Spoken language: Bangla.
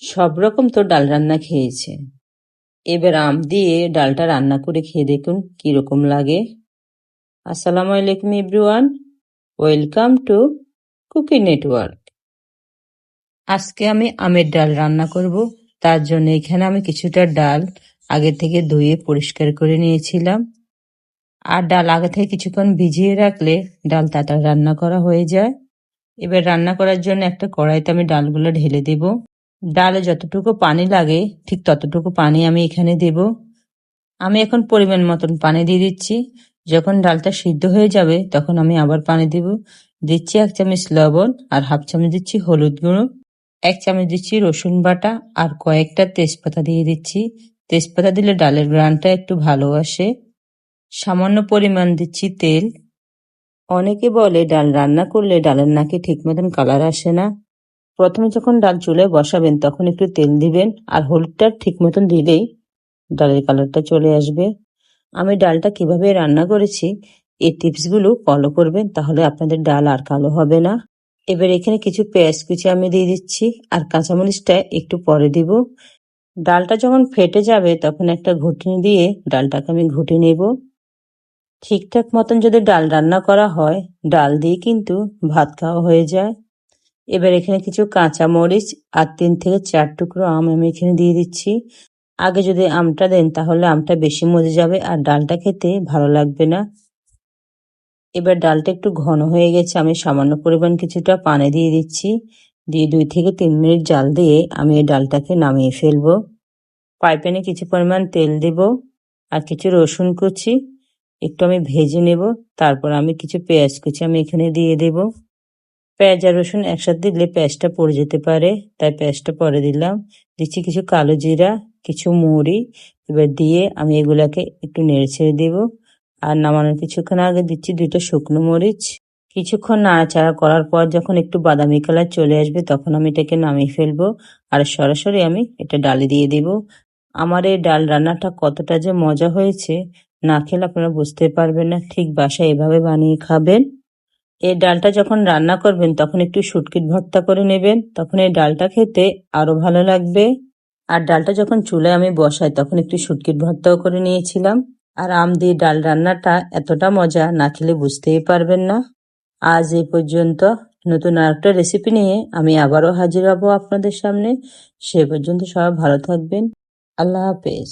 সব রকম তো ডাল রান্না খেয়েছে, এবার আম দিয়ে ডালটা রান্না করে খেয়ে দেখুন কিরকম লাগে। আসসালামু আলাইকুম everyone, welcome to cooking network. আজকে আমি আমের ডাল রান্না করব। তার জন্য এখানে আমি কিছুটা ডাল আগে থেকে ধুয়ে পরিষ্কার করে নিয়েছিলাম। আর ডাল আগে থেকে কিছুক্ষণ ভিজিয়ে রাখলে ডাল তাড়াতাড়ি রান্না করা হয়ে যায়। এবার রান্না করার জন্য একটা কড়াইতে আমি ডালগুলো ঢেলে দেব। ডালে যতটুকু পানি লাগে ঠিক ততটুকু পানি আমি এখানে দেব। আমি এখন পরিমাণ মতন পানি দিয়ে দিচ্ছি। যখন ডালটা সিদ্ধ হয়ে যাবে তখন আমি আবার পানি দেব। দিচ্ছি 1 চামচ লবণ আর হাফ চামচ দিচ্ছি হলুদ গুঁড়ো, 1 চামচ দিচ্ছি রসুন বাটা আর কয়েকটা তেজপাতা দিয়ে দিচ্ছি। তেজপাতা দিলে ডালের ঘ্রাণটা একটু ভালো আসে। সামান্য পরিমাণ দিচ্ছি তেল। অনেকে বলে ডাল রান্না করলে ডালের নাকি ঠিক মতন কালার আসে না। প্রথমে যখন ডাল চুলায় বসাবেন তখন একটু তেল দিবেন আর হলুদটা ঠিক মতন দিলেই ডালের কালারটা চলে আসবে। আমি ডালটা কিভাবে রান্না করেছি এই টিপসগুলো ফলো করবেন, তাহলে আপনাদের ডাল আর কালো হবে না। এবার এখানে কিছু পেঁয়াজ কুচি আমি দিয়ে দিচ্ছি আর কাঁচামরিচটা একটু পরে দিব। ডালটা যখন ফেটে যাবে তখন একটা ঘুটনি দিয়ে ডালটাকে আমি ঘুটে নেব। ঠিকঠাক মতন যদি ডাল রান্না করা হয় ডাল দিয়ে কিন্তু ভাত খাওয়া হয়ে যায়। এবার এখানে কিছু কাঁচা মরিচ আর 3 থেকে 4 টুকরো আম আমি এখানে দিয়ে দিচ্ছি। আগে যদি আমটা দেন তাহলে আমটা বেশি মজে যাবে আর ডালটা খেতে ভালো লাগবে না। এবার ডালটা একটু ঘন হয়ে গেছে, আমি সামান্য পরিমাণ কিছুটা পানি দিয়ে দিচ্ছি। দিয়ে 2 থেকে 3 মিনিট জাল দিয়ে আমি এই ডালটাকে নামিয়ে ফেলবো। ফ্রাই প্যানে কিছু পরিমাণ তেল দেব আর কিছু রসুন কুচি একটু আমি ভেজে নেব। তারপর আমি কিছু পেঁয়াজ কুচি আমি এখানে দিয়ে দেব। পেঁয়াজ আর রসুন একসাথে দিলে পেঁয়াজটা পড়ে যেতে পারে, তাই পেঁয়াজটা পরে দিলাম। দিচ্ছি কিছু কালো জিরা, কিছু মৌরি। এবার দিয়ে আমি এগুলাকে একটু নেড়ে ছেড়ে দেবো। আর নামানোর কিছুক্ষণ আগে দিচ্ছি 2টা শুকনো মরিচ। কিছুক্ষণ নাড়াচাড়া করার পর যখন একটু বাদামি কালার চলে আসবে তখন আমি এটাকে নামিয়ে ফেলবো আর সরাসরি আমি এটা ডালে দিয়ে দেব। আমার এই ডাল রান্নাটা কতটা যে মজা হয়েছে, না খেলে আপনারা বুঝতে পারবেন না। ঠিক বাসায় এভাবে বানিয়ে খাবেন। এই ডালটা যখন রান্না করবেন তখন একটু শুটকির ভর্তা করে নেবেন, তখন এই ডালটা খেতে আরো ভালো লাগবে। আর ডালটা যখন চুলায় আমি বসাই তখন একটু শুটকির ভর্তাও করে নিয়েছিলাম। আর আম দিয়ে ডাল রান্নাটা এতটা মজা, না খেলে বুঝতেই পারবেন না। আজ এই পর্যন্ত। নতুন আরেকটা রেসিপি নিয়ে আমি আবারও হাজির হব আপনাদের সামনে। সে পর্যন্ত সবাই ভালো থাকবেন। আল্লাহ হাফেজ।